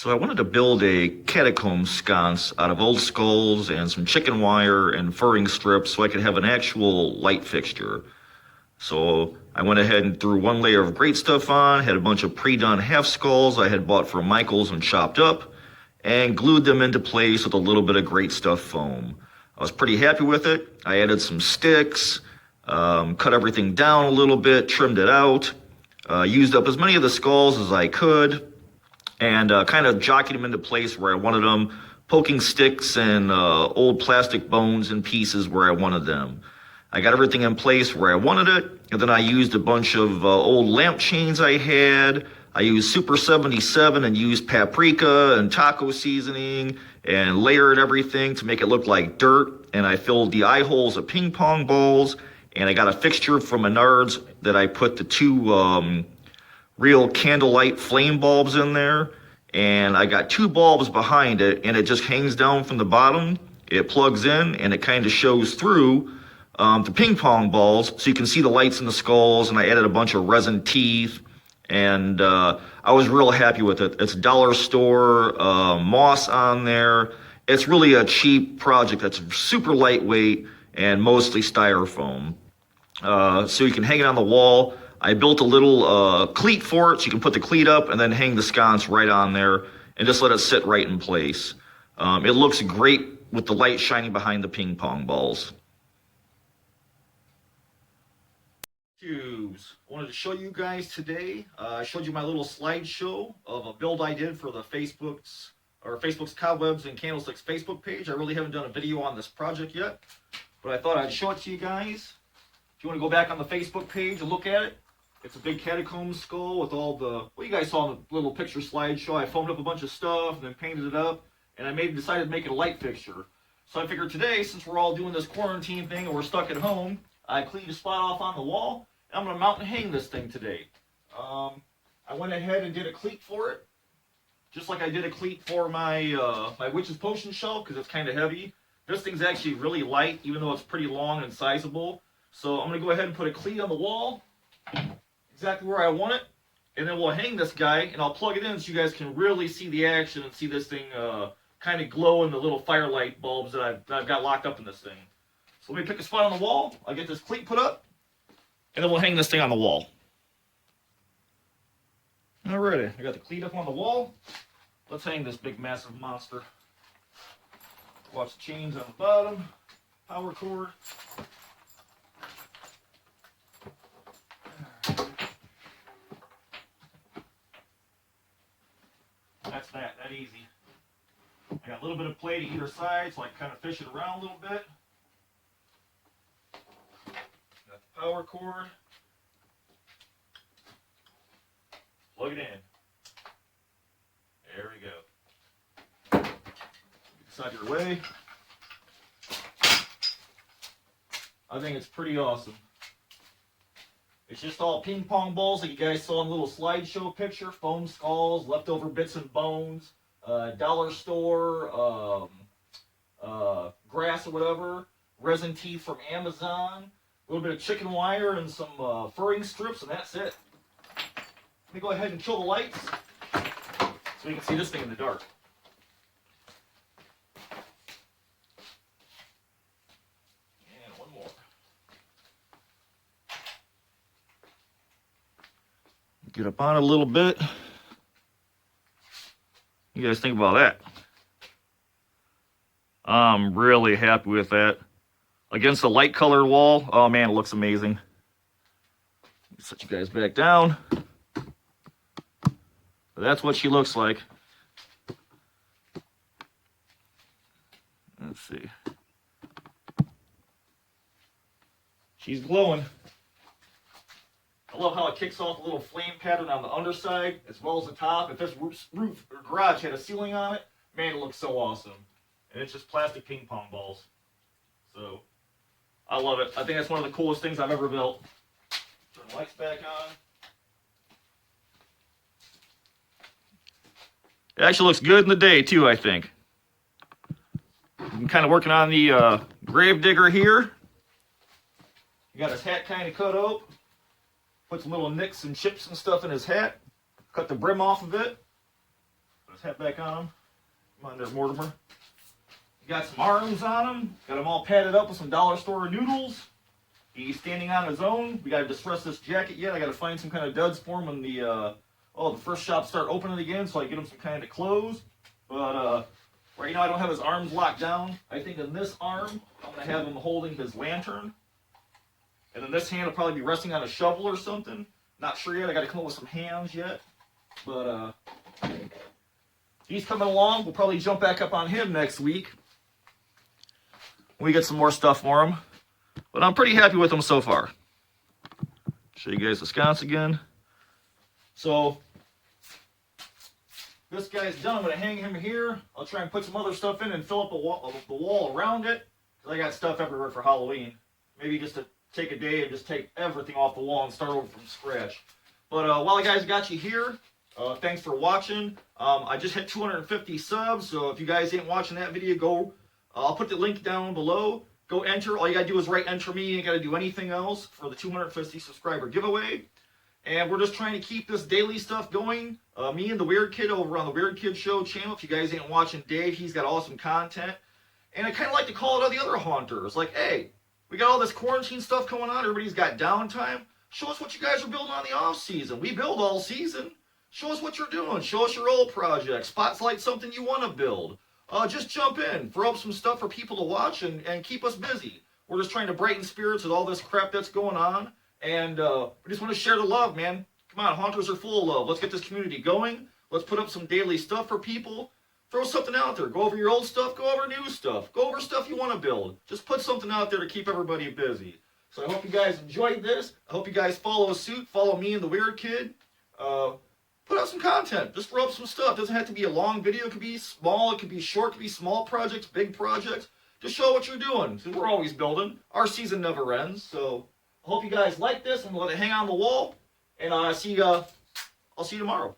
So I wanted to build a catacomb sconce out of old skulls and some chicken wire and furring strips so I could have an actual light fixture. So I went ahead and threw one layer of great stuff on, had a bunch of pre-done half skulls I had bought from Michael's and chopped up, and glued them into place with a little bit of great stuff foam. I was pretty happy with it. I added some sticks, cut everything down a little bit, trimmed it out, used up as many of the skulls as I could, and kind of jockeyed them into place where I wanted them, poking sticks and old plastic bones and pieces where I wanted them. I got everything in place where I wanted it, and then I used a bunch of old lamp chains I had. I used Super 77 and used paprika and taco seasoning and layered everything to make it look like dirt, and I filled the eye holes with ping pong balls, and I got a fixture from Menards that I put the two real candlelight flame bulbs in there, and I got two bulbs behind it, and it just hangs down from the bottom. It plugs in and it kind of shows through the ping pong balls so you can see the lights in the skulls. And I added a bunch of resin teeth, and I was real happy with it. It's dollar store moss on there. It's really a cheap project that's super lightweight and mostly styrofoam, so you can hang it on the wall. I built a little cleat for it so you can put the cleat up and then hang the sconce right on there and just let it sit right in place. It looks great with the light shining behind the ping pong balls. I wanted to show you guys today. I showed you my little slideshow of a build I did for the Facebook's Cobwebs and Candlesticks Facebook page. I really haven't done a video on this project yet, but I thought I'd show it to you guys. If you want to go back on the Facebook page and look at it, it's a big catacomb skull with all the, well, you guys saw in the little picture slideshow. I foamed up a bunch of stuff and then painted it up, and I decided to make it a light fixture. So I figured today, since we're all doing this quarantine thing and we're stuck at home, I cleaned a spot off on the wall, and I'm going to mount and hang this thing today. I went ahead and did a cleat for it, just like I did a cleat for my my Witch's Potion shelf, because it's kind of heavy. This thing's actually really light, even though it's pretty long and sizable. So I'm going to go ahead and put a cleat on the wall, exactly where I want it, and then we'll hang this guy, and I'll plug it in so you guys can really see the action and see this thing kind of glow in the little firelight bulbs that I've got locked up in this thing. So let me pick a spot on the wall, I'll get this cleat put up, and then we'll hang this thing on the wall. Alrighty, I got the cleat up on the wall. Let's hang this big massive monster. Watch the chains on the bottom, power cord. That's that easy. I got a little bit of play to either side, so I can kind of fish it around a little bit. Got the power cord. Plug it in. There we go. Get this out of your way. I think it's pretty awesome. It's just all ping pong balls that you guys saw in the little slideshow picture, foam skulls, leftover bits and bones, dollar store, grass or whatever, resin teeth from Amazon, a little bit of chicken wire and some furring strips, and that's it. Let me go ahead and kill the lights so you can see this thing in the dark. Get up on it a little bit. You guys think about that? I'm really happy with that. Against the light colored wall, oh man, it looks amazing. Set you guys back down. That's what she looks like. Let's see. She's glowing. I love how it kicks off a little flame pattern on the underside as well as the top. If this roof or garage had a ceiling on it, man, it looks so awesome. And it's just plastic ping pong balls. So, I love it. I think that's one of the coolest things I've ever built. Turn the lights back on. It actually looks good in the day too, I think. I'm kind of working on the grave digger here. You got his hat kind of cut out. Put some little nicks and chips and stuff in his hat. Cut the brim off of it. Let's head back on them. Come on there, Mortimer. Got some arms on him. Got him all padded up with some dollar store noodles. He's standing on his own. We got to distress this jacket yet. I got to find some kind of duds for him when the first shops start opening again, so I get him some kind of clothes. But right now I don't have his arms locked down. I think in this arm I'm gonna have him holding his lantern, and in this hand will probably be resting on a shovel or something. Not sure yet. I got to come up with some hands yet. But he's coming along. We'll probably jump back up on him next week. We get some more stuff for him. But I'm pretty happy with him so far. Show you guys the sconce again. So, this guy's done. I'm going to hang him here. I'll try and put some other stuff in and fill up the wall around it. Because I got stuff everywhere for Halloween. Maybe just to take a day and just take everything off the wall and start over from scratch. But while I guys got you here, thanks for watching. I just hit 250 subs. So if you guys ain't watching that video, go. I'll put the link down below. Go enter. All you gotta do is write enter me. You ain't gotta do anything else for the 250 subscriber giveaway. And we're just trying to keep this daily stuff going. Me and the Wierd Kid over on the Wierd Kid Show channel. If you guys ain't watching Dave, he's got awesome content. And I kind of like to call it all the other haunters. Like, hey, we got all this quarantine stuff going on. Everybody's got downtime. Show us what you guys are building on the off season. We build all season. Show us what you're doing. Show us your old projects. Spotlight something you want to build. Just jump in, throw up some stuff for people to watch, and keep us busy. We're just trying to brighten spirits with all this crap that's going on, and we just want to share the love, man. Come on, haunters are full of love. Let's get this community going. Let's put up some daily stuff for people. Throw something out there. Go over your old stuff. Go over new stuff. Go over stuff you want to build. Just put something out there to keep everybody busy. So I hope you guys enjoyed this. I hope you guys follow suit. Follow me and the Wierd Kid. Put out some content. Just throw up some stuff. It doesn't have to be a long video. It could be small. It could be short. It could be small projects, big projects. Just show what you're doing. So we're always building. Our season never ends. So I hope you guys like this. I'm going to let it hang on the wall. And I'll see you tomorrow.